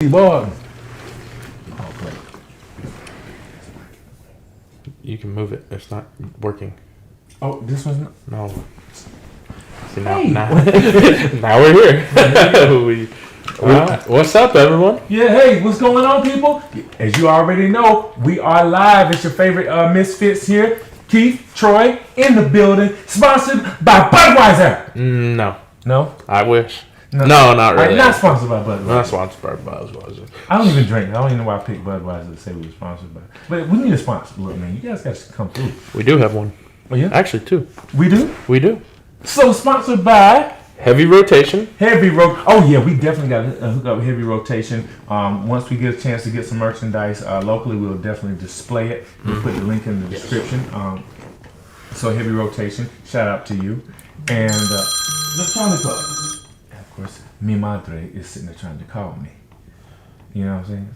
Boy. Oh, great. You can move it. It's not working. Oh, this one's not. No. See, now, Hey. now we're here. What's up, everyone? Yeah, hey, what's going on, people? As you already know, we are live. It's your favorite Misfits here. Keith, Troy, in the building. Sponsored by Budweiser. No. No? I wish. No, not really. Not sponsored by Budweiser. Not sponsored by Budweiser. I don't even drink. I don't even know why I picked Budweiser to say we were sponsored by. But we need a sponsor. Look, man, you guys got to come through. We do have one. Oh, yeah? Actually, two. We do? We do. So, sponsored by... Heavy Rotation. Oh yeah, we definitely got to hook up Heavy Rotation. Once we get a chance to get some merchandise locally, we'll definitely display it. We'll put the link in the description. So Heavy Rotation, shout out to you. And the Charlie Club. And of course, mi madre is sitting there trying to call me. You know what I'm saying?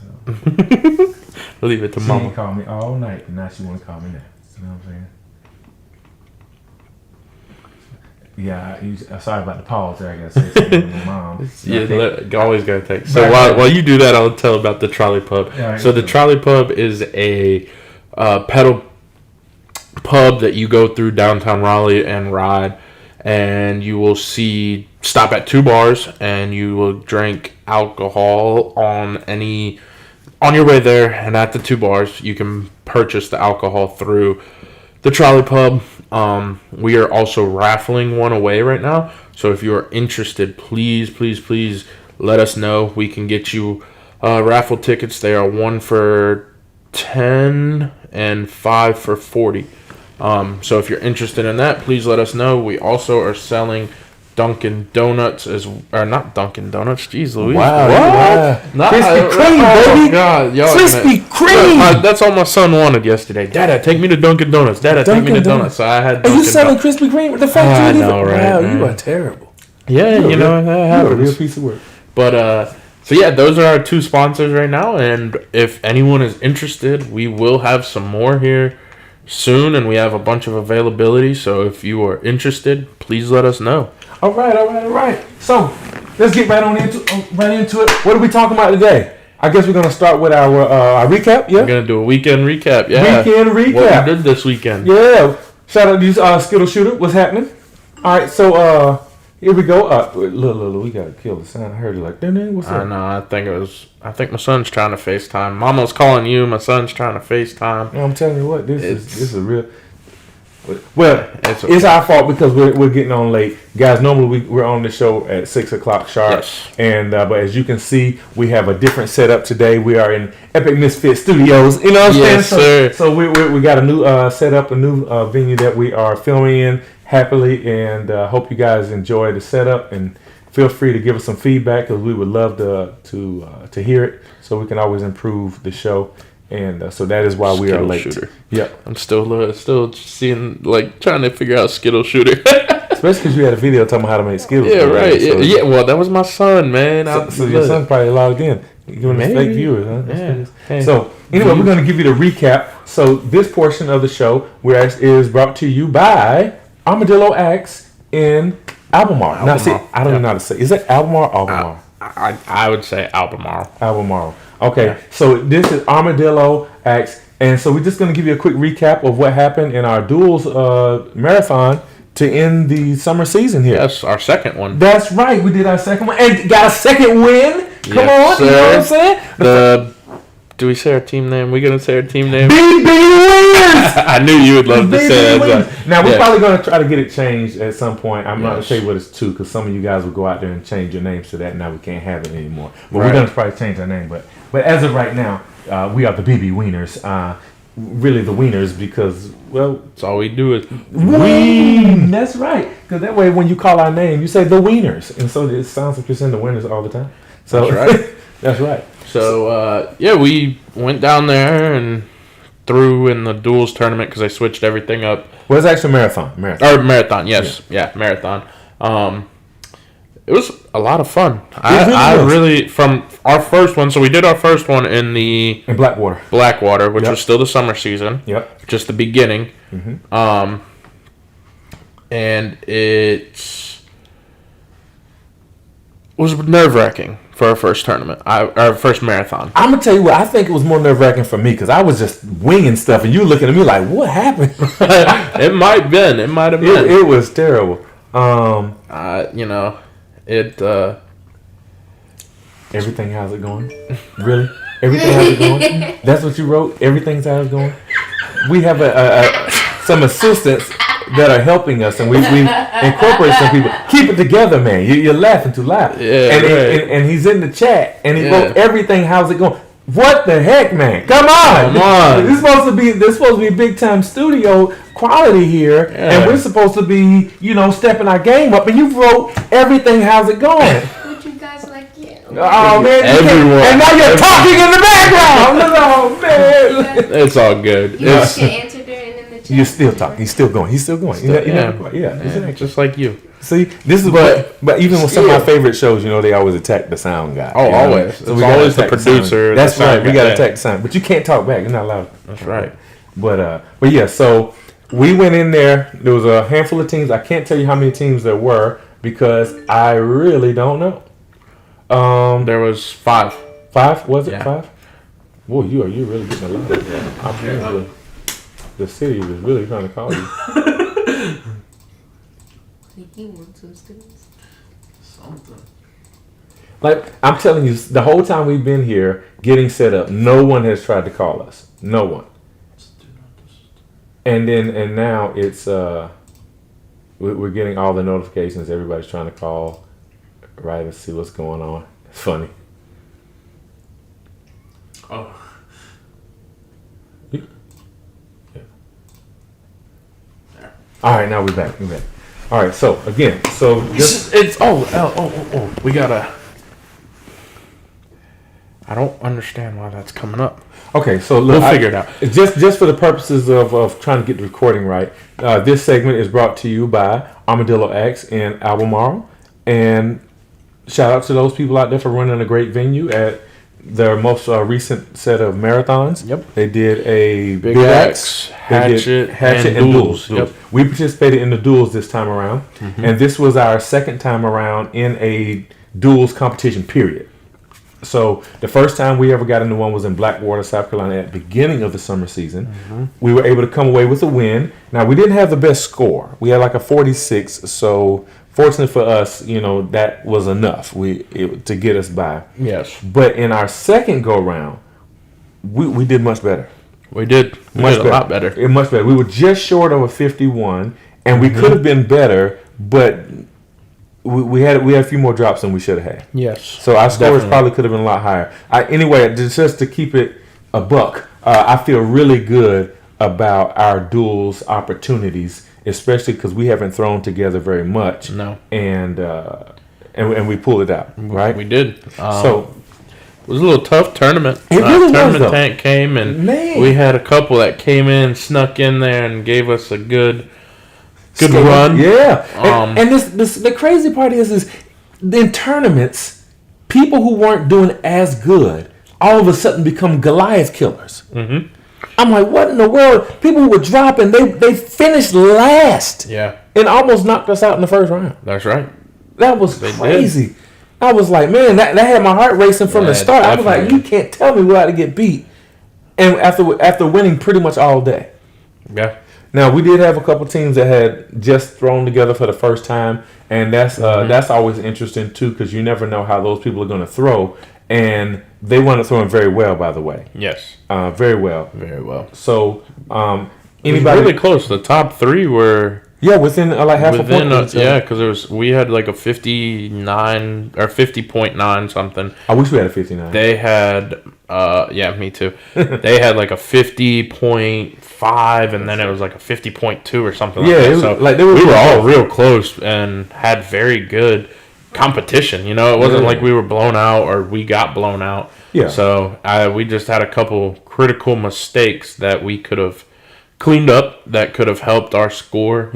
So, Leave it to she mama. ain't called me all night, and now she want to call me now. You know what I'm saying? Yeah, sorry about the pause there. I gotta say something to my mom. Yeah, always gotta take. So while you do that, I'll tell about the Trolley Pub. Yeah, so the Trolley Pub is a pedal pub that you go through downtown Raleigh and ride, and you will stop at two bars, and you will drink alcohol on your way there, and at the two bars you can purchase the alcohol through the Trolley Pub. We are also raffling one away right now. So if you are interested, please let us know. We can get you raffle tickets. They are 1 for $10 and 5 for $40. So if you're interested in that, please let us know. We also are selling Dunkin' Donuts not Dunkin' Donuts. Jeez Louise. Wow. What? Wow. Krispy Kreme, baby. God. Krispy Kreme. That's all my son wanted yesterday. Dada, take me to Dunkin' Donuts. Dada, take me to Donuts. So I had Are you selling Krispy Kreme with the factory? I know, right? Wow, you are terrible. Yeah, that happens. You're a real piece of work. But, so yeah, those are our two sponsors right now. And if anyone is interested, we will have some more here soon. And we have a bunch of availability. So if you are interested, please let us know. All right. So let's get right into it. What are we talking about today? I guess we're gonna start with our recap. Yeah, we're gonna do a weekend recap. Yeah, weekend recap. What we did this weekend. Yeah. Shout out to these Skittle Shooter. What's happening? All right. So here we go. Look, we gotta kill the sound. I heard it like, what's up? I know. I think my son's trying to FaceTime. Mama's calling you. My son's trying to FaceTime. I'm telling you what. This is a real. Well, it's our fault because we're getting on late, guys. Normally we're on the show at 6:00 sharp, yes. And but as you can see, we have a different setup today. We are in Epic Misfit Studios. You know what I'm yes, saying? Sir. So we got a new setup, a new venue that we are filming in happily, and hope you guys enjoy the setup. And feel free to give us some feedback because we would love to hear it, so we can always improve the show. And so that is why we are late. Shooter. Yep. I'm still seeing, trying to figure out Skittle Shooter. Especially because you had a video talking about how to make Skittles. Yeah, right. So, yeah, well, that was my son, man. So your son's probably logged in. You're one of the fake viewers, huh? Yeah. Hey. So anyway, we're going to give you the recap. So this portion of the show is brought to you by Armadillo Axe in Albemarle. Now, see, I don't even know how to say. Is it Albemarle or Albemarle? I would say Albemarle. Albemarle. Okay, Yeah. So this is Armadillo Axe, and so we're just going to give you a quick recap of what happened in our duels marathon to end the summer season here. Yes, our second one. That's right. We did our second one and got a second win. Come on, sir. you know what I'm saying? Do we say our team name? We gonna say our team name? BB Winners. I knew you would love to say that. Now we're probably gonna try to get it changed at some point. I'm not gonna tell you what it's to because some of you guys will go out there and change your names to that. And now we can't have it anymore. But we're gonna probably change our name. But as of right now, we are the BB Wieners. Really the Wieners because that's all we do is Ween. That's right. Because that way when you call our name, you say the Wieners, and so it sounds like you're saying the Winners all the time. So that's right. That's right. So, we went down there and threw in the duels tournament because they switched everything up. Well, it's actually marathon, yes. Yeah, marathon. It was a lot of fun. I really, from our first one, so we did our first one in Blackwater, which was still the summer season. Yep. Just the beginning. Mm-hmm. And it's... was nerve-wracking for our first tournament, our first marathon. I'm gonna tell you what, I think it was more nerve-wracking for me because I was just winging stuff, and you looking at me like, "What happened?" It might have been. It was terrible. Everything, how's it going? Really? Everything, how's it going? That's what you wrote? Everything's how's it going? We have some assistants that are helping us, and we incorporate some people. Keep it together, man. You're laughing too loud. Yeah, and he's in the chat, and he wrote everything, how's it going? What the heck, man? Come on. This is supposed to be big time studio quality here, and we're supposed to be, stepping our game up, and you wrote everything, how's it going? Oh man! And now you're talking in the background. Oh man! It's all good. You answered it in the chat. You're still talking. He's still going. He's Just like you. See, this is but even with some of my favorite shows, they always attack the sound guy. Oh, always. So it's always the producer. That's right. We got to attack the sound, but you can't talk back. You're not allowed. That's right. But yeah. So we went in there. There was a handful of teams. I can't tell you how many teams there were because I really don't know. There was 5. 5? Was it 5? Yeah. Boy, you're really getting a lot. Yeah. The city was really trying to call you. He wants some students. Something. Like, I'm telling you, the whole time we've been here getting set up, no one has tried to call us. No one. And now it's we're getting all the notifications. Everybody's trying to call, right, and see what's going on. It's funny. Oh. Yeah. All right, now we're back. All right, so again, we gotta. I don't understand why that's coming up. Okay, so look, we'll figure it out. Just for the purposes of trying to get the recording right, this segment is brought to you by Armadillo X in Albemarle, and shout out to those people out there for running a great venue at their most recent set of marathons. Yep. They did a Big Axe, Hatchet, and Duels. Yep. We participated in the duels this time around, and this was our second time around in a duels competition, period. So the first time we ever got into one was in Blackwater, South Carolina at the beginning of the summer season. We were able to come away with a win. Now, we didn't have the best score. We had like a 46, so fortunately for us, that was enough to get us by. Yes. But in our second go-round, we did much better. We did. We did a lot better. Much better. We were just short of a 51, and we could have been better, but we had a few more drops than we should have had. Yes. So our scores probably could have been a lot higher. Anyway, just to keep it a buck, I feel really good about our duels opportunities, especially because we haven't thrown together very much. No. And we pulled it out, right? We did. So it was a little tough tournament. It really tournament was, though. tank came, and we had a couple that came in, snuck in there, and gave us a good run. Yeah. And this the crazy part is in tournaments, people who weren't doing as good all of a sudden become Goliath killers. Mm-hmm. I'm like, what in the world? People who were dropping, they finished last. Yeah. And almost knocked us out in the first round. That's right. That was crazy. I was like, man, that had my heart racing from the start. Definitely. I was like, you can't tell me we're about to get beat. And after winning pretty much all day. Yeah. Now, we did have a couple teams that had just thrown together for the first time, and that's always interesting, too, because you never know how those people are going to throw, and they wound up throwing very well, by the way. Yes. Very well. Very well. So, anybody... It was really close. The top 3 were... Yeah, within like half a point. Because we had like a 59 or 50.9 something. I wish we had a 59. They had, me too. They had like a 50.5, and then it was like a 50.2 or something. Yeah, like that. So we were all real close and had very good competition. It wasn't like we were blown out or we got blown out. Yeah. So we just had a couple critical mistakes that we could have cleaned up that could have helped our score.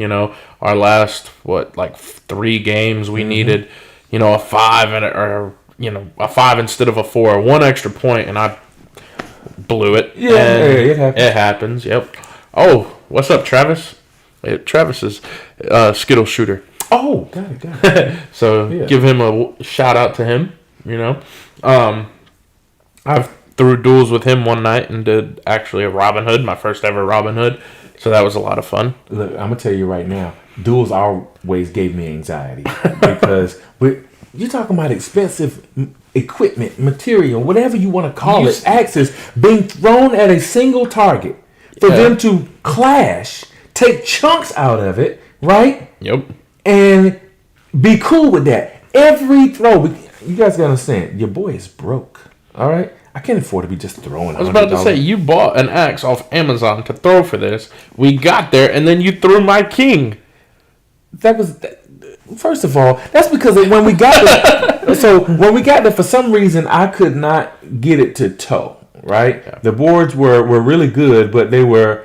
Our last 3 games we needed a 5 a 5 instead of a 4, 1 extra point, and I blew it. It happens. It happens. Yep. Oh, what's up, Travis? Travis is Skittle shooter. Oh, got it. So Yeah. give him a shout out to him. I threw duels with him one night and did actually a Robin Hood, my first ever Robin Hood. So that was a lot of fun. Look, I'm gonna tell you right now, duels always gave me anxiety because you're talking about expensive equipment, material, whatever you want to call it, axes being thrown at a single target for them to clash, take chunks out of it, right? Yep. And be cool with that. Every throw, you guys gotta understand, your boy is broke. All right, I can't afford to be just throwing. I was about to say, you bought an axe off Amazon to throw for this. We got there, and then you threw my king. First of all, that's because when we got there, so when we got there, for some reason, I could not get it to tow. Right, the boards were really good, but they were.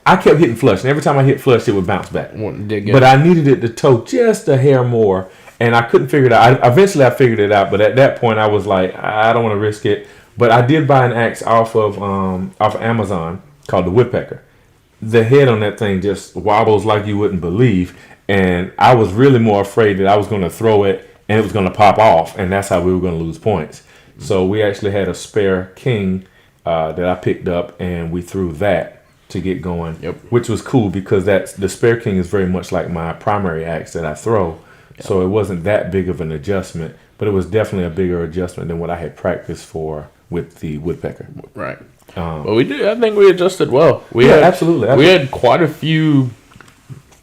I kept hitting flush, and every time I hit flush, it would bounce back. But I needed it to tow just a hair more, and I couldn't figure it out. Eventually, I figured it out, but at that point, I was like, I don't want to risk it. But I did buy an axe off of Amazon called the Woodpecker. The head on that thing just wobbles like you wouldn't believe, and I was really more afraid that I was going to throw it and it was going to pop off, and that's how we were going to lose points. So we actually had a spare king that I picked up, and we threw that to get going, which was cool because the spare king is very much like my primary axe that I throw. So it wasn't that big of an adjustment, but it was definitely a bigger adjustment than what I had practiced for with the Woodpecker. Right. But we did. I think we adjusted well. Absolutely. We had quite a few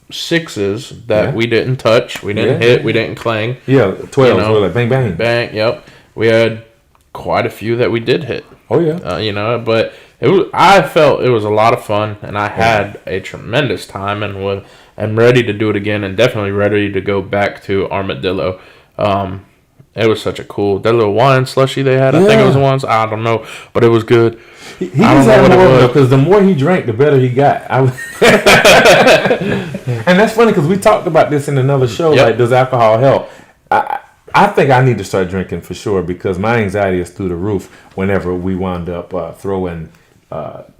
sixes that we didn't touch. We didn't hit. We didn't clang. Yeah, 12s were like bang, bang. Bang, yep. We had quite a few that we did hit. Oh, yeah. But I felt it was a lot of fun, and I had a tremendous time, and I'm ready to do it again, and definitely ready to go back to Armadillo. It was such a cool, that little wine slushy they had. I think it was once. I don't know, but it was good. He just had more because the more he drank, the better he got. And that's funny because we talked about this in another show. Like, does alcohol help? I think I need to start drinking for sure because my anxiety is through the roof whenever we wound up throwing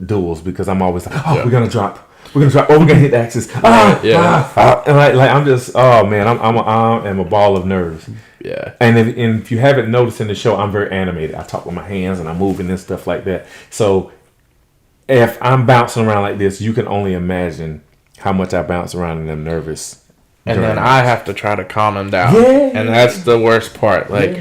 duels because I'm always like, we're gonna drop. We're gonna hit the axes. And I'm just, oh man, I am a ball of nerves. Yeah. And if you haven't noticed in the show, I'm very animated. I talk with my hands and I'm moving and stuff like that. So if I'm bouncing around like this, you can only imagine how much I bounce around and I'm nervous. And then I have to try to calm him down. And that's the worst part. Like,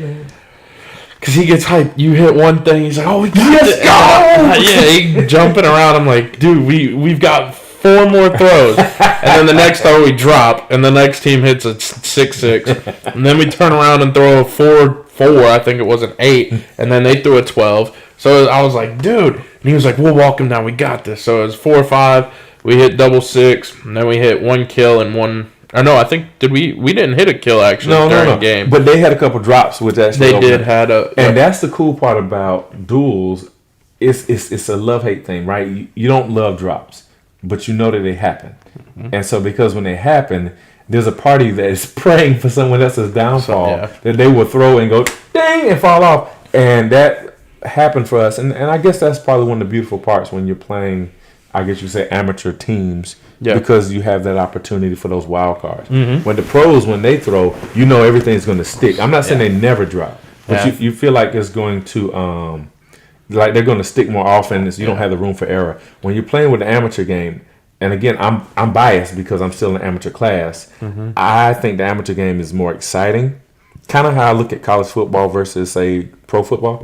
because he gets hyped. You hit one thing, he's like, oh, we got it. He jumping around. I'm like, dude, we've got 4 more throws. And then the next throw we drop, and the next team hits a 6-6. And then we turn around and throw a 4-4. I think it was an 8. And then they threw a 12. So I was like, dude. And he was like, we'll walk him down. We got this. So it was 4-5. We hit double 6. And then we hit 1 kill and 1... Or no, I think we didn't hit a kill actually during the game. But they had a couple drops, which actually they did had a. And that's the cool part about duels. It's a love-hate thing, right? You don't love drops, but you know that they happen, and so because when they happen, there's a party that is praying for someone else's downfall that they will throw and go ding and fall off, and that happened for us. And I guess that's probably one of the beautiful parts when you're playing. I guess you say amateur teams. Because you have that opportunity for those wild cards. When the pros, when they throw, you know everything's going to stick. I'm not saying they never drop, but you feel like it's going to, like they're going to stick more often. You don't have the room for error. When you're playing with the amateur game, and again, I'm biased because I'm still in amateur class. I think the amateur game is more exciting. Kind of how I look at college football versus, say, pro football.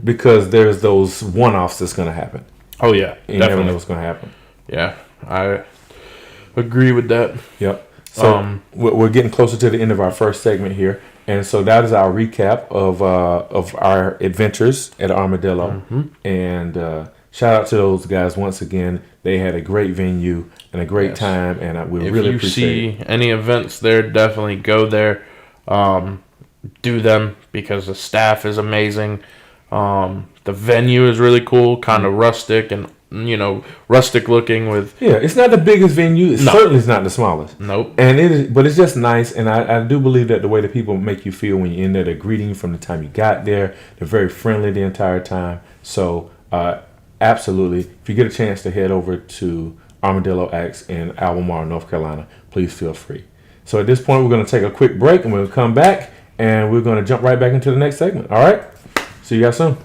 Because there's those one-offs that's going to happen. Oh, yeah. You never know what's going to happen. Yeah. I agree with that. Yep. So we're getting closer to the end of our first segment here, and so that is our recap of our adventures at Armadillo. And shout out to those guys once again. They had a great venue and a great time, and we really appreciate it. If you see any events there, definitely go there. Do them because the staff is amazing. The venue is really cool, kind of rustic and rustic looking with. Yeah, it's not the biggest venue. It certainly is not the smallest. Nope. And it is, but it's just nice. And I do believe that the way that people make you feel when you're in there, they're greeting you from the time you got there. They're very friendly the entire time. So absolutely, if you get a chance to head over to Armadillo Axe in Albemarle, North Carolina, please feel free. So at this point, we're going to take a quick break and we'll come back and we're going to jump right back into the next segment. All right. See you guys soon.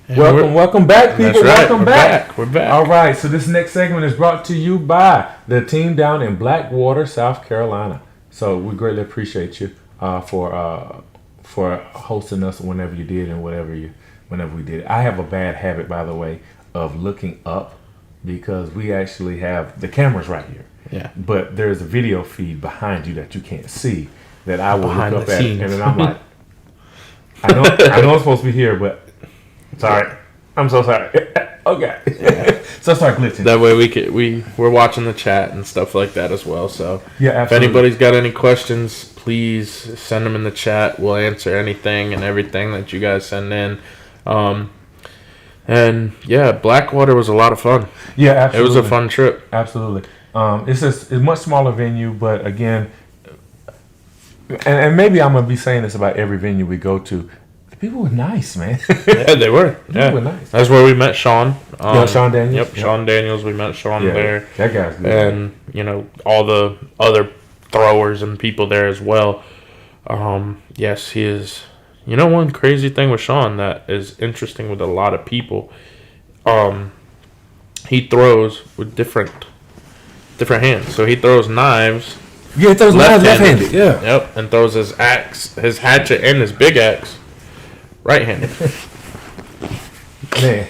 Welcome back, people. That's right. Welcome We're back. We're back. All right, so this next segment is brought to you by the team down in Blackwater, South Carolina. So we greatly appreciate you for hosting us whenever you did and whenever we did. I have a bad habit, by the way, of looking up because we actually have the cameras right here. Yeah. But there's a video feed behind you that you can't see that I will Behind look up the at, scenes. and then I'm like, I know I'm supposed to be here, but sorry, I'm so sorry. Okay, so start glitching. That way we're watching the chat and stuff like that as well. So Yeah, if absolutely. anybody's got any questions, please send them in the chat. We'll answer anything and everything that you guys send in. And yeah, Blackwater was a lot of fun. Yeah, absolutely. It was a fun trip. Absolutely. It's a much smaller venue, but again, and maybe I'm gonna be saying this about every venue we go to. The people were nice, man. Yeah, they were. Yeah, were nice. That's where we met Sean. Sean Daniels. Yep, Sean Daniels. We met Sean Yeah, there, that guy's good. and all the other throwers and people there as well. Yes, he is. One crazy thing with Sean that is interesting with a lot of people. He throws with different hands. So he throws knives. Yeah, it throws Left-handed. left-handed. Yeah. Yep, and throws his axe, his hatchet, and his big axe right-handed. Man,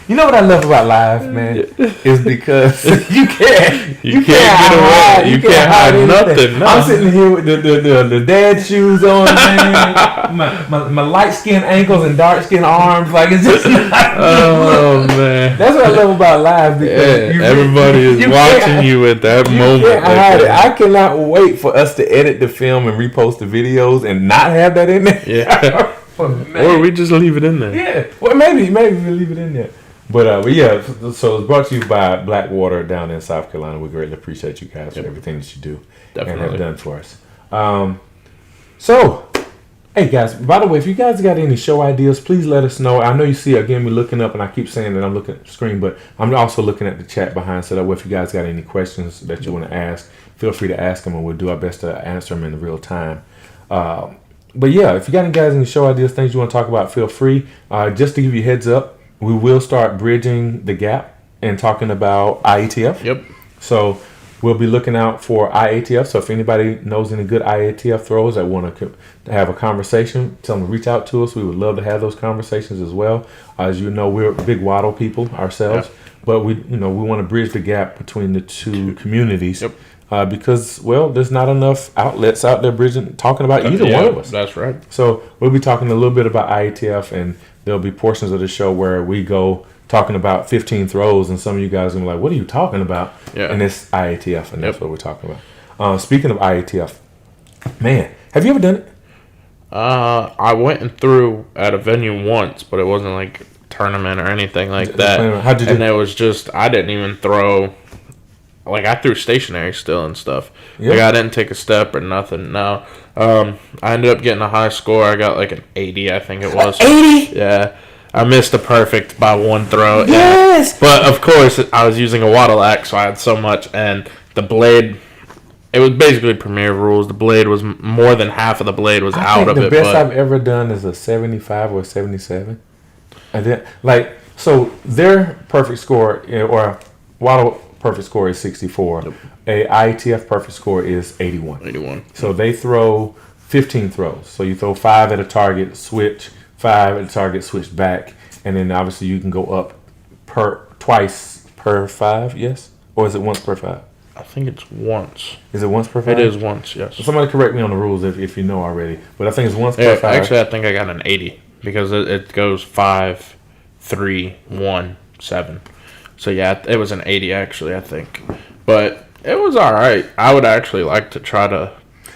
you know what I love about live, man, is because you can't get away. You can't hide anything. nothing. No. I'm sitting here with the dad shoes on, man. my light skinned ankles and dark skinned arms, like it's just. Oh man, That's what I love about live because everybody is watching you at that moment. Can't hide it. I cannot wait for us to edit the film and repost the videos and not have that in there. Yeah. Or we just leave it in there. Yeah, well, maybe we leave it in there. But yeah, so it's brought to you by Blackwater down in South Carolina. We greatly appreciate you guys for everything that you do and Definitely. have done for us. So, hey guys, by the way, if you guys got any show ideas, please let us know. I know you see, again, me looking up, and I keep saying that I'm looking at the screen, but I'm also looking at the chat behind, so that way if you guys got any questions that you want to ask, feel free to ask them, and we'll do our best to answer them in real time. But yeah, if you got any show ideas, things you want to talk about, feel free. Just to give you a heads up, we will start bridging the gap and talking about IATF. Yep. So we'll be looking out for IATF. So if anybody knows any good IATF throws that want to have a conversation, tell them to reach out to us. We would love to have those conversations as well. As you know, we're big waddle people ourselves, but we want to bridge the gap between the two communities. Yep. Because, well, there's not enough outlets out there talking about either one of us. That's right. So we'll be talking a little bit about IATF, and there'll be portions of the show where we go talking about 15 throws, and some of you guys are gonna be like, what are you talking about? Yeah. And it's IATF, and that's what we're talking about. Speaking of IATF, man, have you ever done it? I went and threw at a venue once, but it wasn't like a tournament or anything like that. How'd you do? And it was just, I didn't even throw. Like, I threw stationary still and stuff. Yeah. Like, I didn't take a step or nothing. No. I ended up getting a high score. I got like an 80, I think it was. 80? Yeah. I missed the perfect by one throw. Yes! Yeah. But, of course, I was using a waddle axe, so I had so much. And the blade, it was basically Premier rules. The blade was more than half of the blade was out of it. The best I've ever done is a 75 or a 77. And then, so their perfect score, or waddle perfect score is 64. Yep. A IATF perfect score is 81. 81. So they throw 15 throws. So you throw 5 at a target, switch, 5 at a target, switch back, and then obviously you can go up twice per 5, yes? Or is it once per 5? I think it's once. Is it once per 5? It is once, yes. Somebody correct me on the rules if you know already. But I think it's once per 5. Actually, I think I got an 80 because it goes 5, 3, 1, 7. So yeah, it was an 80 actually, I think. But it was all right. I would actually like to try to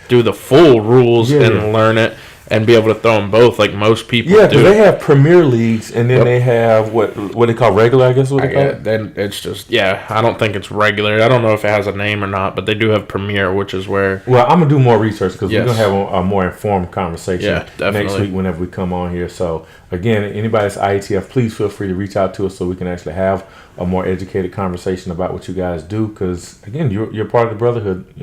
do the full rules and learn it and be able to throw them both like most people do. Yeah, because they have Premier Leagues, and then they have what they call regular, I guess what they call it. Then it's just, I don't think it's regular. I don't know if it has a name or not, but they do have Premier, which is where... Well, I'm going to do more research because we're going to have a more informed conversation definitely. Next week whenever we come on here. So, again, anybody that's IATF, please feel free to reach out to us so we can actually have a more educated conversation about what you guys do because, again, you're part of the brotherhood,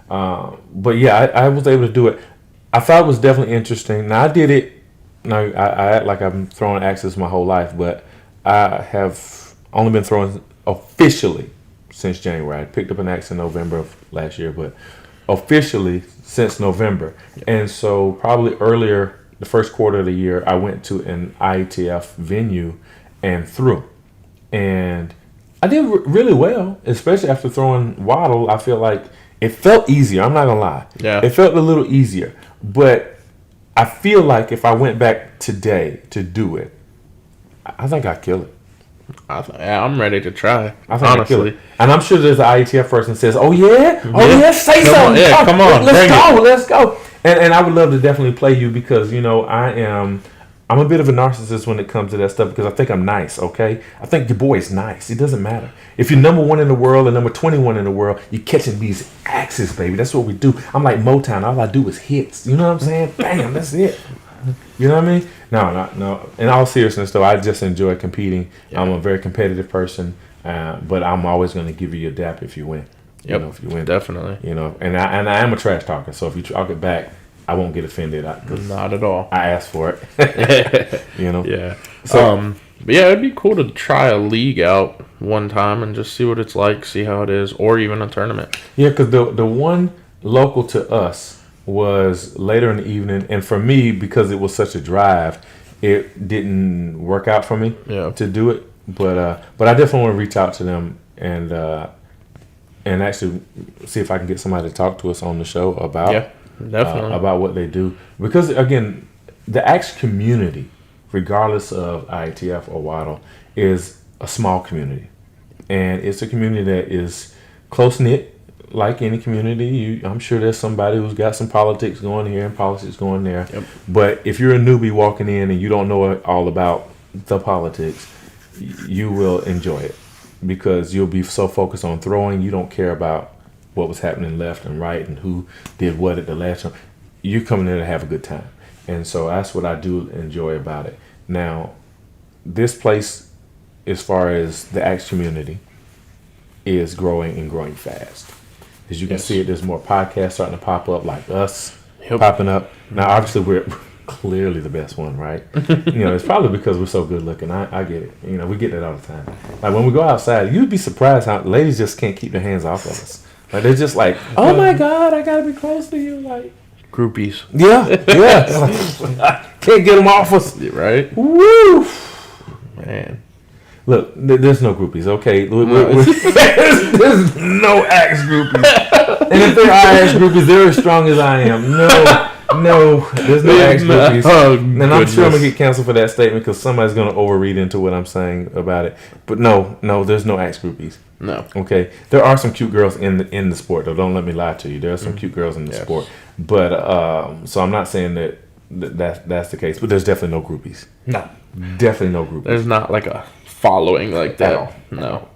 But, yeah, I was able to do it. I thought it was definitely interesting. Now, I did it No, I act like I'm throwing axes my whole life, but I have only been throwing officially since January. I picked up an axe in November of last year, but officially since November. And so probably earlier, the first quarter of the year, I went to an IETF venue and threw. And I did really well, especially after throwing waddle. I feel like it felt easier. I'm not going to lie. Yeah. It felt a little easier. But I feel like if I went back today to do it, I think I'd kill it. I'm ready to try. I think I'd kill Honestly, it. And I'm sure there's an IETF person that says, "Oh yeah, say Come on, something. yeah, come on, Let's go." And I would love to definitely play you because I'm a bit of a narcissist when it comes to that stuff because I think I'm nice. Okay, I think your boy is nice. It doesn't matter if you're number 1 in the world or number 21 in the world. You're catching these axes, baby. That's what we do. I'm like Motown. All I do is hits. You know what I'm saying? Bam, that's it. You know what I mean? No. In all seriousness, though, I just enjoy competing. Yeah. I'm a very competitive person, but I'm always going to give you a dap if you win. Yep, if you win, definitely. And I am a trash talker. So if you talk it back, I won't get offended. Not at all. I asked for it. Yeah. So, but yeah, it'd be cool to try a league out one time and just see what it's like, see how it is, or even a tournament. Yeah, because the one local to us was later in the evening, and for me, because it was such a drive, it didn't work out for me to do it. But I definitely want to reach out to them and actually see if I can get somebody to talk to us on the show about about what they do. Because again, the axe community, regardless of IETF or Waddle, is a small community, and it's a community that is close knit. Like any community, I'm sure there's somebody who's got some politics going here and politics going there. Yep. But if you're a newbie walking in and you don't know all about the politics, you will enjoy it because you'll be so focused on throwing, you don't care about what was happening left and right and who did what at the last time. You're coming in to have a good time. And so that's what I do enjoy about it. Now, this place, as far as the axe community, is growing and growing fast. As you can see, there's more podcasts starting to pop up like us popping up. Now, obviously, we're clearly the best one, right? It's probably because we're so good looking. I get it. We get that all the time. Like when we go outside, you'd be surprised how ladies just can't keep their hands off of us. Like they're just like, "Oh my God, I gotta be close to you." Like groupies. Yeah. Can't get them off us, right? Woo, man. Look, there's no groupies, okay? There's no axe groupies. And if there are axe groupies, they're as strong as I am. No, there's no axe groupies. And I'm sure I'm going to get canceled for that statement because somebody's going to overread into what I'm saying about it. But no, there's no axe groupies. No. Okay? There are some cute girls in the sport, though. Don't let me lie to you. There are some cute girls in the sport. But, so I'm not saying that's the case. But there's definitely no groupies. No. Definitely no groupies. There's not like a following like that. No.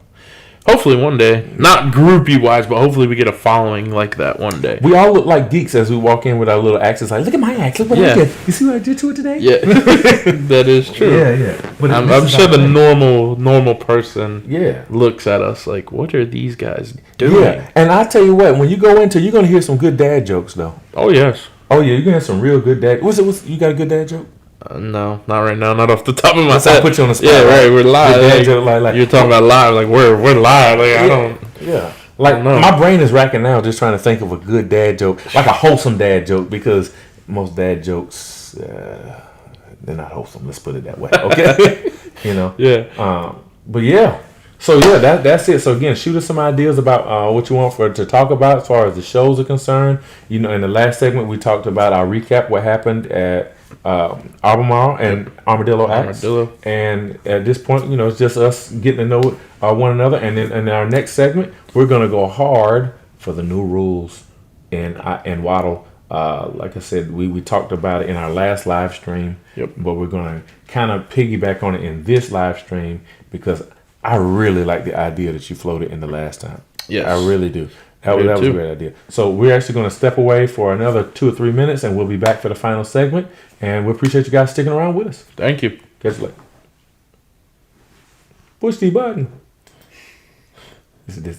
Hopefully one day, not groupie wise, but hopefully we get a following like that one day. We all look like geeks as we walk in with our little axes. Like, look at my axe. Look what I did. You see what I did to it today? Yeah, that is true. Yeah. But I'm sure the normal person looks at us like, what are these guys doing? Yeah, and I tell you what, when you go into, you're gonna hear some good dad jokes though. Oh yes. Oh yeah, you're gonna hear some real good dad. You got a good dad joke? No, not right now. Not off the top of my head. I'll put you on the spot. Yeah, right. We're live. Like, you're talking about live. Like we're live. Like I don't. Yeah. Like my brain is racking now, just trying to think of a good dad joke, like a wholesome dad joke, because most dad jokes they're not wholesome. Let's put it that way. Okay. Yeah. But yeah. So yeah, that's it. So again, shoot us some ideas about what you want to talk about as far as the shows are concerned. In the last segment we talked about our recap, what happened at Albemarle and Armadillo Axe. And at this point, it's just us getting to know one another. And then in our next segment, we're gonna go hard for the new rules in Waddle. Like I said, we talked about it in our last live stream. Yep. But we're gonna kind of piggyback on it in this live stream because I really like the idea that you floated in the last time. Yes. I really do. That was a great idea. So we're actually going to step away for another 2 or 3 minutes, and we'll be back for the final segment. And we appreciate you guys sticking around with us. Thank you. Catch you later. Push the button. This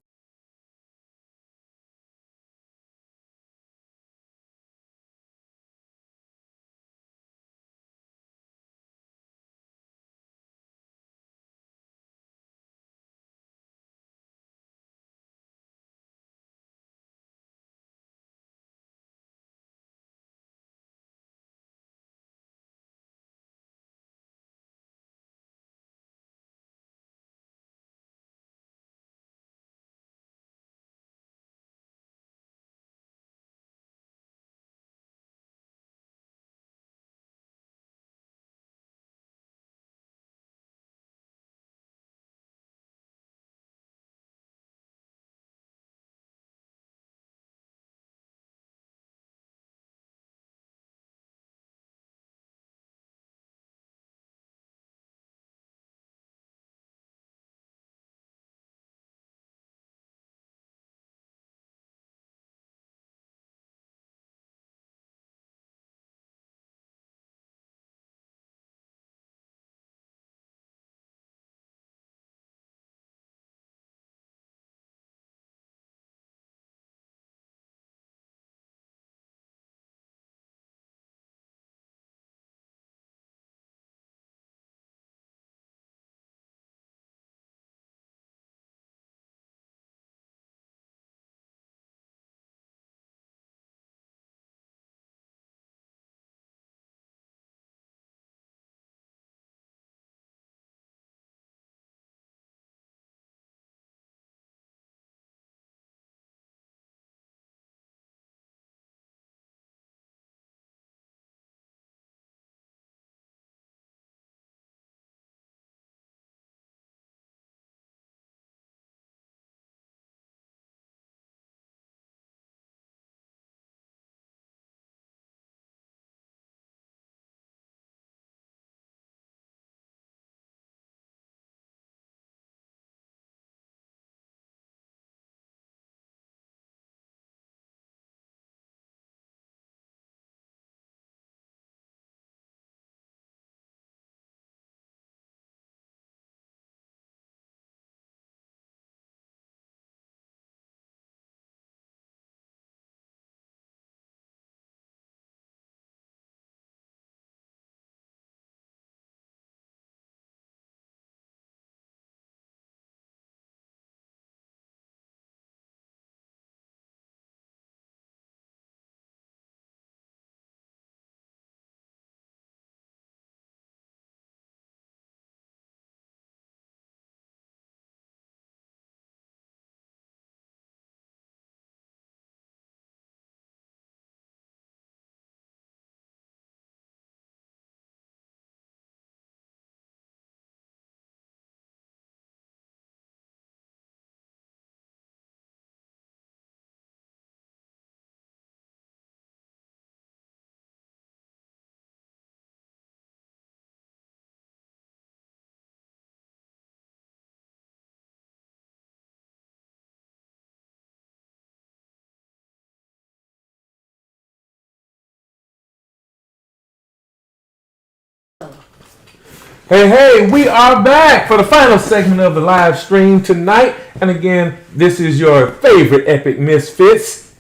Hey, we are back for the final segment of the live stream tonight. And again, this is your favorite epic Misfits,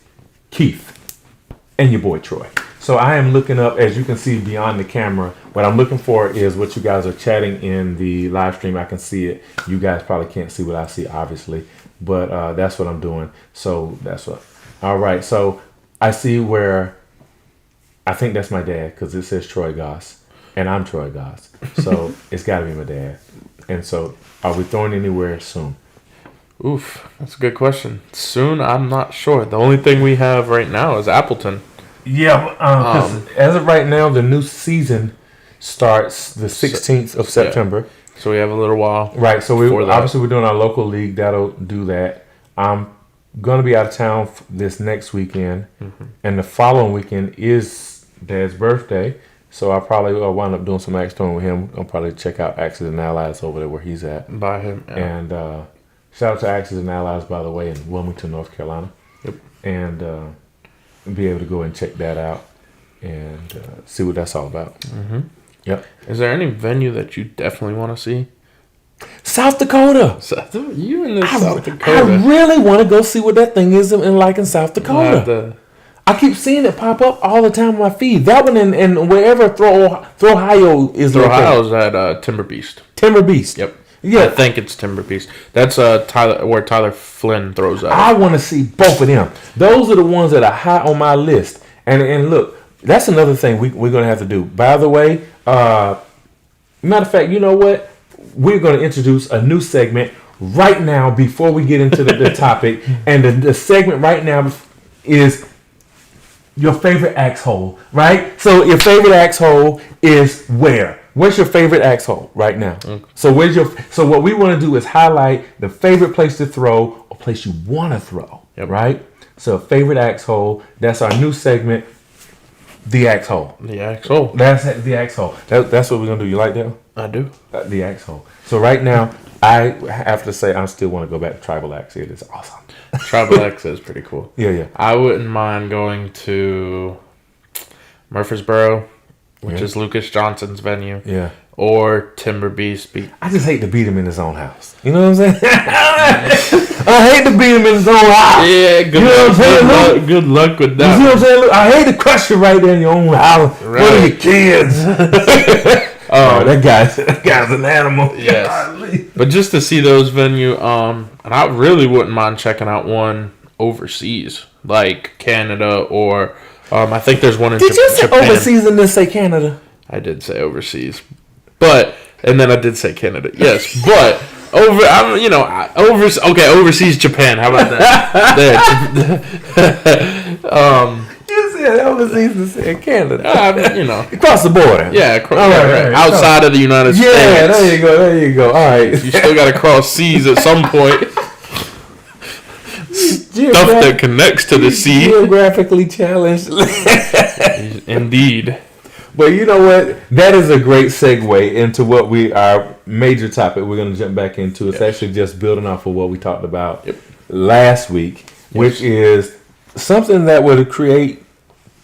Keith, and your boy Troy. So I am looking up, as you can see beyond the camera, what I'm looking for is what you guys are chatting in the live stream. I can see it. You guys probably can't see what I see, obviously. But that's what I'm doing. So that's what. All right. So I see where I think that's my dad because it says Troy Goss. And I'm Troy Goss. So it's got to be my dad. And so are we throwing anywhere soon? Oof, that's a good question. Soon, I'm not sure. The only thing we have right now is Appleton. Yeah, 'cause as of right now, the new season starts the 16th of September. So we have a little while. Right, so obviously we're doing our local league. That'll do that. I'm going to be out of town this next weekend. Mm-hmm. And the following weekend is Dad's birthday. So I probably will wind up doing some axe throwing with him. I'll probably check out Axes and Allies over there where he's at. By him, yeah. And shout out to Axes and Allies, by the way, in Wilmington, North Carolina. Yep. And be able to go and check that out and see what that's all about. Mm-hmm. Yep. Is there any venue that you definitely want to see? South Dakota. You in South Dakota? I really want to go see what that thing is in South Dakota. I keep seeing it pop up all the time on my feed. That one and wherever Throw Ohio is. Throw Ohio's at Timber Beast. Timber Beast. Yep. Yeah, I think it's Timber Beast. That's where Tyler Flynn throws out. I want to see both of them. Those are the ones that are high on my list. And look, that's another thing we're going to have to do. By the way, matter of fact, you know what? We're going to introduce a new segment right now before we get into the topic. And the segment right now is your favorite axe hole, right? So your favorite axe hole is where? Where's your favorite axe hole right now? Okay. So what we want to do is highlight the favorite place to throw or place you want to throw, right? So favorite axe hole, that's our new segment, the axe hole. The axe hole. That's the axe hole. That's what we're going to do. You like that? I do. The axe hole. So right now, I have to say I still want to go back to tribal axe. It is awesome. Tribal axe is pretty cool. Yeah. I wouldn't mind going to Murfreesboro, which is Lucas Johnson's venue. Yeah. Or Timber Beast. I just hate to beat him in his own house. You know what I'm saying? I hate to beat him in his own house. Yeah, good luck with that. You see what I'm saying? Look, I hate to crush you right there in your own house. Right. What are your kids? That guy's an animal. Yes. But just to see those venue, and I really wouldn't mind checking out one overseas, like Canada or I think there's one in Japan. Did you say overseas and then say Canada? I did say overseas, and then I did say Canada. Yes, but overseas Japan. How about that? You said overseas and said Canada. Across the border. Yeah, right. Outside of the United States. Yeah, there you go. All right. You still got to cross seas at some point. Stuff that connects to the sea. Geographically challenged. Indeed. But you know what? That is a great segue into our major topic we're going to jump back into. It's actually just building off of what we talked about last week, which is something that would create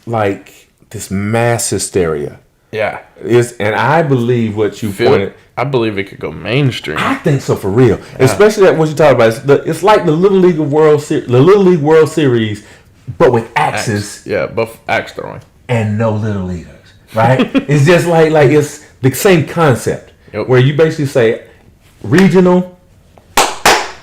like this mass hysteria. Yeah. And I believe what you pointed. I believe it could go mainstream. I think so for real. Yeah. Especially that what you talked about. It's like the Little League World Series, but with axes. But axe throwing. And no little leaguers. Right? It's just like it's the same concept. Where you basically say regional,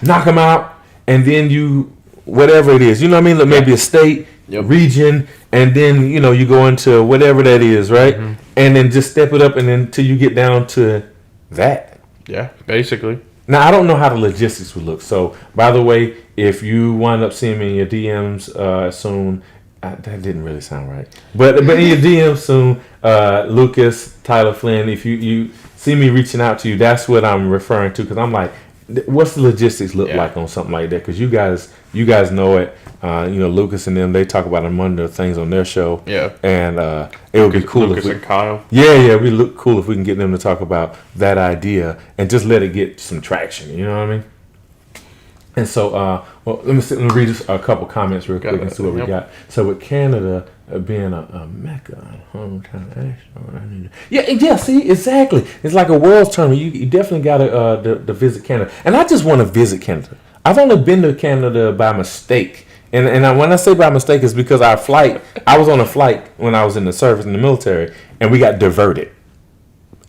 knock them out, and then you whatever it is. You know what I mean? Like maybe a state, region, and then you go into whatever that is, right? Mm-hmm. And then just step it up, and then until you get down to that. Yeah, basically. Now I don't know how the logistics would look. So by the way, if you wind up seeing me in your DMs soon. That didn't really sound right. But in your DM soon, Lucas, Tyler Flynn, if you see me reaching out to you, that's what I'm referring to. Because I'm like, what's the logistics look like on something like that? Because you guys know it. Lucas and them, they talk about among the things on their show. Yeah. And it would be cool Lucas and Kyle. Yeah, it would look cool if we can get them to talk about that idea and just let it get some traction. You know what I mean? And so, well, let me read just a couple comments real quick and see what we got. So with Canada being a mecca, yeah. See, exactly. It's like a world's tournament. You definitely got to visit Canada, and I just want to visit Canada. I've only been to Canada by mistake, and when I say by mistake, it's because our flight. I was on a flight when I was in the service in the military, and we got diverted,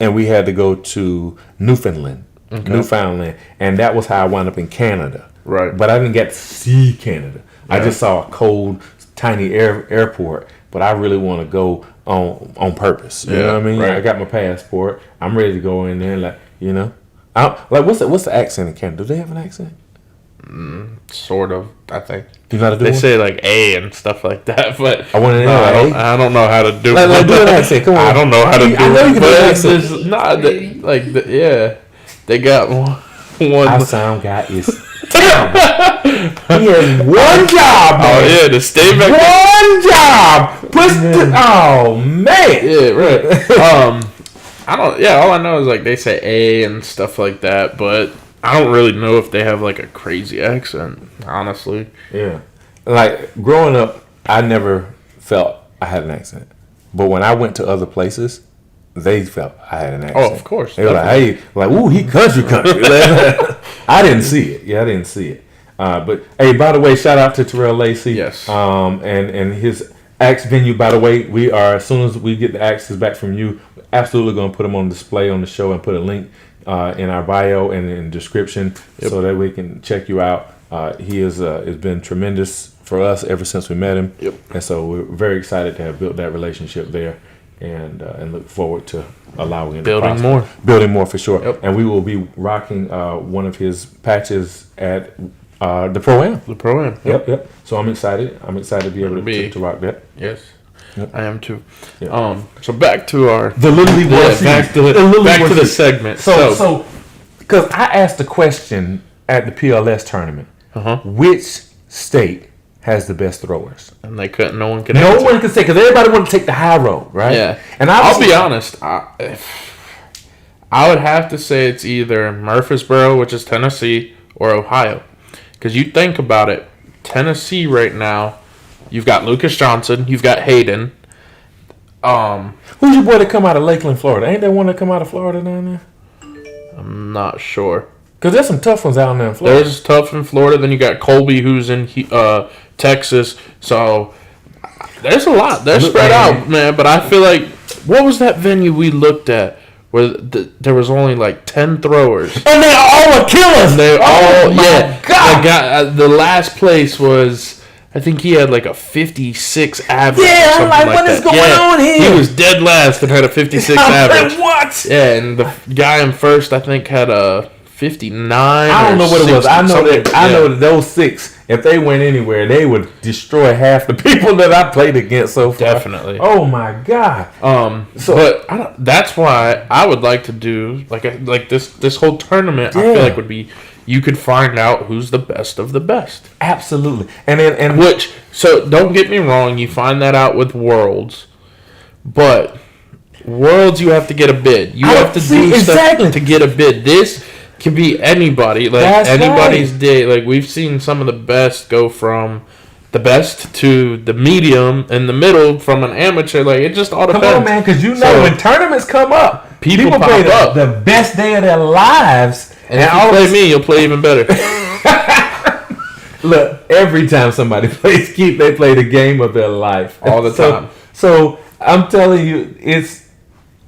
and we had to go to Newfoundland, and that was how I wound up in Canada. Right. But I didn't get to see Canada. I just saw a cold, tiny airport. But I really want to go on purpose. You know what I mean? Right. I got my passport. I'm ready to go in there. Like, you know, what's the accent in Canada? Do they have an accent? Sort of, I think. Do you know how to do They one? say like A and stuff like that, but I want to know. I don't know how to do it. Like do an accent. Come on. I don't know how to do it. I know you can do an accent. There's not yeah. They got one. Our sound guy is terrible. He has one job, man. Oh yeah, to stay back. One job. Oh man. Yeah, right. I don't. Yeah, all I know is like they say A and stuff like that, but I don't really know if they have like a crazy accent. Honestly. Yeah. Like growing up, I never felt I had an accent, but when I went to other places, they felt I had an accent. Oh, of course. They were like, "Hey, like, ooh, he country." I didn't see it. Yeah, I didn't see it. But hey, by the way, shout out to Terrell Lacey. Yes. And his axe venue. By the way, we are, as soon as we get the axes back from you, absolutely going to put them on display on the show and put a link in our bio and in the description so that we can check you out. He has been tremendous for us ever since we met him. Yep. And so we're very excited to have built that relationship there. And look forward to allowing it Building to more. Building more for sure. Yep. And we will be rocking one of his patches at the Pro-Am. The Pro-Am. Yep. So I'm excited. I'm excited to be able to rock that. Yes. Yep. I am too. Yep. So back to our The Little League World Series. back to the segment. So because I asked the question at the PLS tournament, which state has the best throwers? and they couldn't. No one could. No answer. one can say, because everybody want to take the high road, right? Yeah. And I'll be honest. I would have to say it's either Murfreesboro, which is Tennessee, or Ohio. Because you think about it, Tennessee right now, you've got Lucas Johnson, you've got Hayden. Who's your boy that come out of Lakeland, Florida? Ain't there one that come out of Florida down there? I'm not sure. Because there's some tough ones out there in Florida. There's tough in Florida. Then you got Colby, who's in Texas. So there's a lot. They're spread out, man. But I feel like, what was that venue we looked at where there was only like 10 throwers? And they all are killers. They all, my God. The last place was, I think he had like a 56 average. Yeah, or something I'm like, what is going on here? He was dead last and had a 56 average. Like, what? Yeah, and the guy in first, I think, had a 59. I don't know what it was. 60, I know something. that those six, if they went anywhere, they would destroy half the people that I played against so far. Definitely. Oh my God. But that's why I would like to do like this whole tournament. I feel like would be, you could find out who's the best of the best. Absolutely. And Which, so don't get me wrong, you find that out with Worlds, but Worlds you have to get a bid. You have to do stuff to get a bid. This can be anybody, like That's anybody's right. day. Like we've seen some of the best go from the best to the medium and the middle from an amateur. Like it just all depends. come on, man, because you know when tournaments come up, people pop play up. the best day of their lives. And if you play me, you'll play even better. Look, every time somebody plays Keep, they play the game of their life. All the time. So I'm telling you,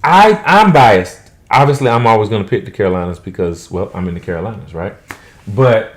I'm biased. Obviously, I'm always going to pick the Carolinas because, well, I'm in the Carolinas, right? But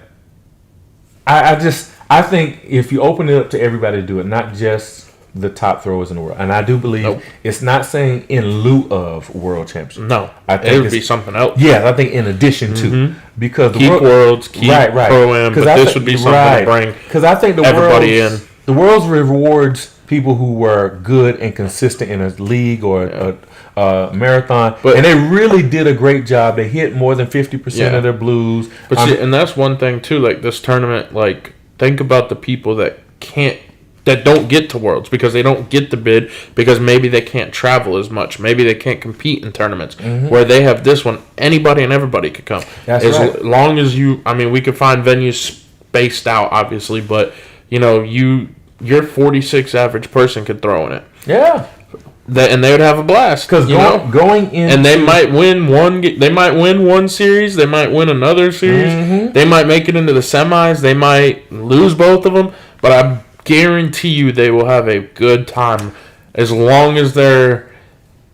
I think if you open it up to everybody to do it, not just the top throwers in the world, and I do believe it's not saying in lieu of world championship. No, I think it would be something else. Yeah, I think in addition to, because Keep Worlds, keep Pro-Am, but this would be something to bring because I think everybody in. The Worlds rewards people who were good and consistent in a league or a marathon, and they really did a great job. They hit more than 50% of their blues. But see, and that's one thing too. Like this tournament, like think about the people that don't get to Worlds because they don't get the bid because maybe they can't travel as much. Maybe they can't compete in tournaments. Where they have this one, anybody and everybody could come. That's as right. long as you, I mean, we could find venues spaced out, obviously, but your 46 average person could throw in it. Yeah. And they would have a blast Because going in, and they might win one. They might win one series. They might win another series. Mm-hmm. They might make it into the semis. They might lose both of them. But I guarantee you, they will have a good time as long as they're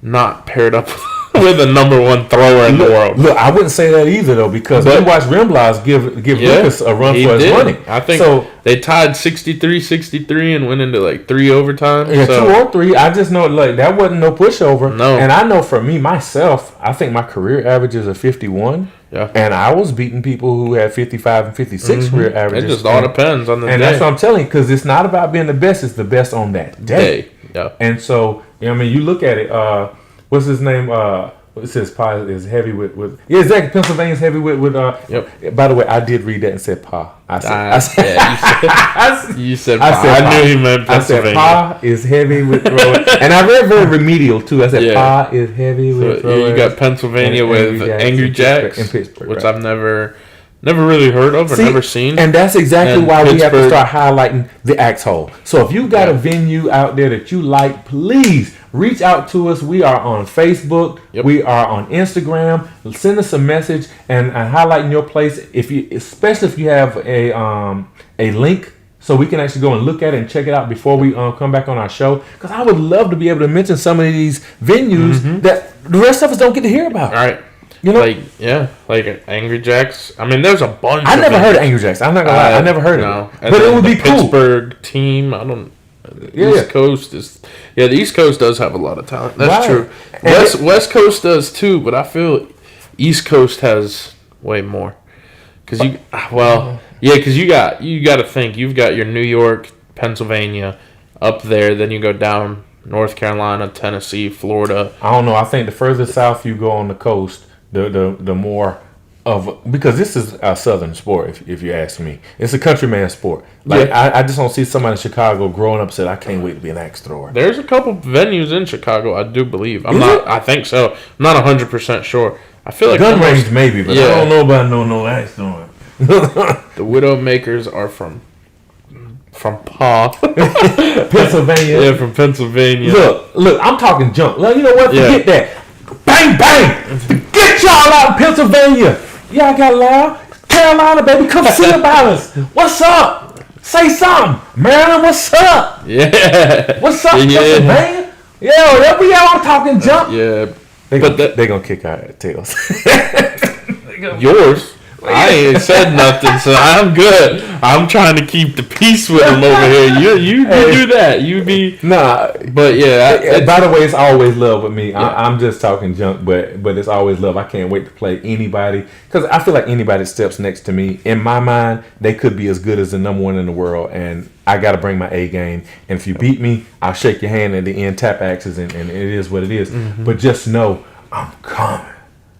not paired up with a number one thrower in the world. Look, I wouldn't say that either though, because we watched Rimblaz give Lucas a run for his money. I think so. They tied 63-63 and went into like 3 overtime. Yeah, so. 2 or 3. I just know that wasn't no pushover. No. And I know for me myself, I think my career averages are 51. Yeah. And I was beating people who had 55 and 56 career averages. It just all depends on the day. And that's what I'm telling you, because it's not about being the best; it's the best on that day. Yeah. And so, I mean, you look at it. What's his name? It says Pa is heavy with yeah, exactly. Pennsylvania's heavy with Yep. By the way, I did read that and said Pa. You said Pa. I knew he meant Pennsylvania. I said Pa is heavy with throwing, and I read very remedial too. I said Pa is heavy with throwing. You got Pennsylvania with Angry Jacks, in Pittsburgh, which I've never really heard of or never seen. And that's exactly And why we have to Pittsburgh. start highlighting the axe hole. So if you got a venue out there that you like, please reach out to us. We are on Facebook. Yep. We are on Instagram. Send us a message and highlighting your place. Especially if you have a link, so we can actually go and look at it and check it out before we come back on our show. Because I would love to be able to mention some of these venues that the rest of us don't get to hear about. All right. You know, like Angry Jacks. I mean, there's a bunch. I never heard of Angry Jacks. I'm not gonna lie, I never heard of it. And But it would the be cool. Pittsburgh team. I don't. East Coast is. Yeah, the East Coast does have a lot of talent. That's true. West Coast does too, but I feel East Coast has way more. Because you got to think you've got your New York, Pennsylvania, up there. Then you go down North Carolina, Tennessee, Florida. I don't know. I think the further south you go on the coast, the more of, because this is a southern sport. If you ask me, it's a countryman sport. Like I just don't see somebody in Chicago growing up said, "I can't wait to be an axe thrower." There's a couple venues in Chicago, I do believe. I think so. I'm not 100% sure. I feel like gun range maybe, but I don't know about no axe throwing. The Widowmakers are from Pa, Pennsylvania. Yeah, from Pennsylvania. Look, I'm talking junk. Well, you know what? Forget that. Bang, bang. Get y'all out in Pennsylvania. Y'all got loud. Carolina, baby, come see about us. What's up? Say something. Maryland, what's up? Yeah. What's up, Pennsylvania? Yo, there we are. I'm talking junk. Yeah. They're going to kick our tails. Yours? I ain't said nothing, so I'm good. I'm trying to keep the peace with them over here. You do that. You be but yeah. By the way, it's always love with me. Yeah. I'm just talking junk, but it's always love. I can't wait to play anybody, because I feel like anybody that steps next to me, in my mind, they could be as good as the number one in the world, and I got to bring my A game. And if you beat me, I'll shake your hand at the end, tap axes, and it is what it is. Mm-hmm. But just know, I'm coming.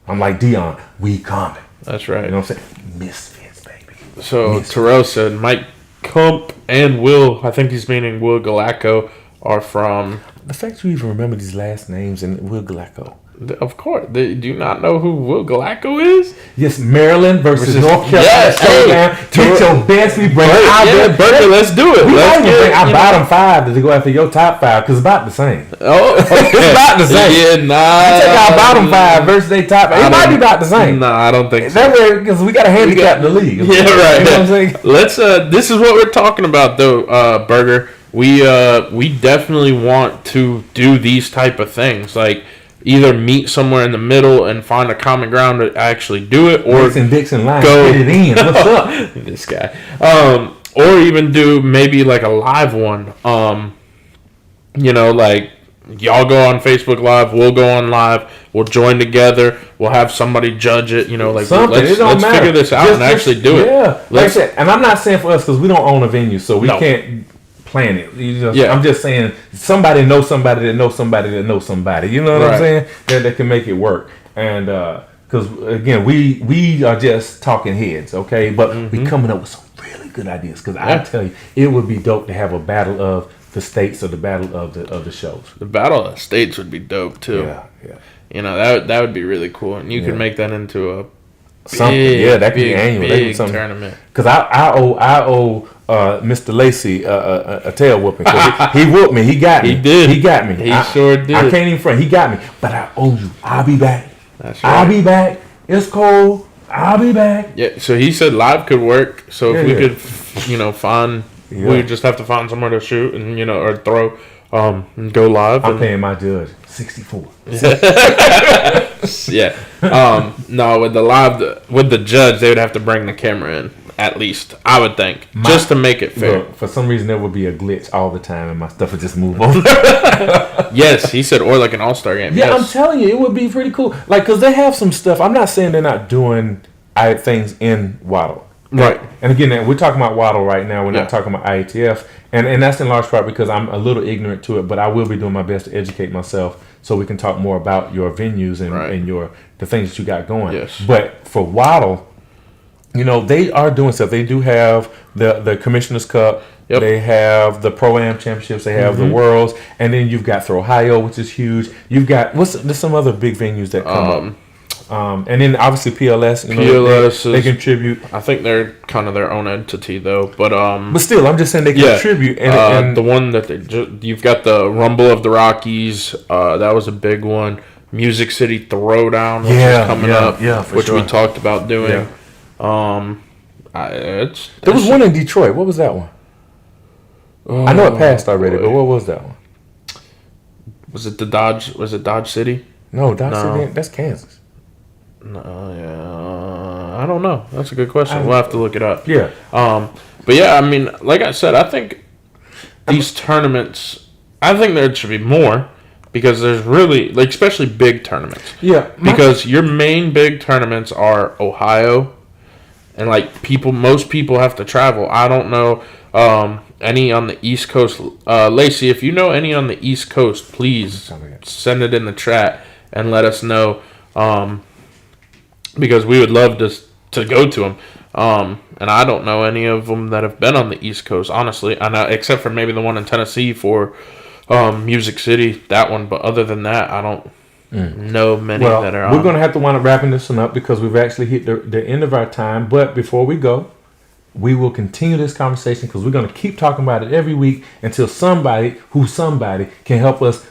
I'm like Dion. We coming. That's right. You know what I'm saying? Misfits, baby. So Misfits. Terrell said Mike Kump and Will, I think he's meaning Will Galacco, are from... The fact you even remember these last names and Will Galacco. Of course. Do you not know who Will Galacco is? Yes, Maryland versus North Carolina. Yes, Get your best. We bring Burger, let's do it. We Let's might even bring our bottom 5 to go after your top 5, because it's about the same. Oh, okay. It's about the same. Yeah, nah. You take our bottom 5 versus their top 5. It might be about the same. Nah, I don't think so. That way, because we got to handicap the league. Yeah, right. You know what I'm saying? Let's. This is what we're talking about, though, Burger. We definitely want to do these type of things, like either meet somewhere in the middle and find a common ground to actually do it, or Dixon line, go get it in. What's up? This guy. Or even do maybe like a live one. Like y'all go on Facebook Live, we'll go on live, we'll join together, we'll have somebody judge it. Let's figure this out and actually do it. Yeah, like I said, and I'm not saying for us because we don't own a venue, so we can't plan it. I'm just saying somebody knows somebody that knows somebody that knows somebody. You know what I'm saying? That can make it work. And because again, we are just talking heads, okay? But we coming up with some really good ideas. Because I tell you, it would be dope to have a battle of the states or the battle of the shows. The battle of the states would be dope too. Yeah. That would be really cool, and you could make that into something. Yeah, that could be annual. They do Big something. tournament. Because I owe Mr. Lacey a tail whooping. 'Cause he whooped me. He got me. He did. He got me. He sure did. I can't even front. He got me. But I owe you. I'll be back. That's right. I'll be back. It's cold. I'll be back. Yeah, so he said live could work. So if we Yeah. could, find, Yeah. we just have to find somewhere to shoot and or throw, and go live. I'm and, paying my judge $64. yeah. No, with the judge, they would have to bring the camera in at least. I would think just to make it fair. Look, for some reason, there would be a glitch all the time, and my stuff would just move over. Yes, he said, or like an all-star game. Yeah, yes. I'm telling you, it would be pretty cool. Like, because they have some stuff. I'm not saying they're not doing things in Waddle. Right. And again, we're talking about Waddle right now. We're Yeah. not talking about IATF. And that's in large part because I'm a little ignorant to it, but I will be doing my best to educate myself so we can talk more about your venues and, Right. and the things that you got going. Yes. But for Waddle, they are doing stuff. They do have the Commissioner's Cup. Yep. They have the Pro-Am Championships. They have the Worlds. And then you've got Throw Ohio, which is huge. You've got, there's some other big venues that come up. And then obviously PLS. PLS they is- contribute. I think they're kind of their own entity though, but But still, I'm just saying they contribute. And the one that you've got the Rumble of the Rockies. That was a big one. Music City Throwdown, which is coming up. Yeah, for which sure. we talked about doing. Yeah. There was one in Detroit. What was that one? I know it passed already, but what was that one? Was it the Dodge? Was it Dodge City? No, No. that's Kansas. No, yeah, I don't know. That's a good question. We'll have to look it up. Yeah. But yeah, I mean, like I said, I think these tournaments. I think there should be more because there's really especially big tournaments. Yeah. Because your main big tournaments are Ohio, and most people have to travel. I don't know any on the East Coast. Lacey, if you know any on the East Coast, please send it in the chat and let us know. Because we would love to go to them. And I don't know any of them that have been on the East Coast, honestly. I know, except for maybe the one in Tennessee for Music City, that one. But other than that, I don't know many that are on. We're going to have to wind up wrapping this one up because we've actually hit the end of our time. But before we go, we will continue this conversation because we're going to keep talking about it every week until somebody can help us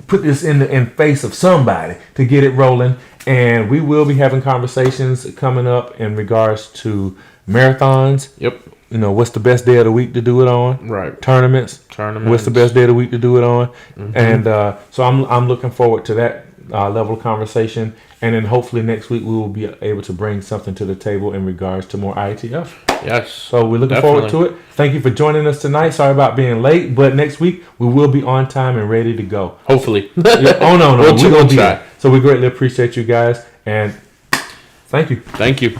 put this in face of somebody to get it rolling. And we will be having conversations coming up in regards to marathons. Yep. What's the best day of the week to do it on? Right. Tournaments. What's the best day of the week to do it on? And so I'm looking forward to that level of conversation. And then hopefully next week we will be able to bring something to the table in regards to more IATF. Yes. So we're looking forward to it. Thank you for joining us tonight. Sorry about being late, but next week we will be on time and ready to go. Hopefully. Oh no, We're we're gonna be try. there. So we greatly appreciate you guys and thank you. Thank you.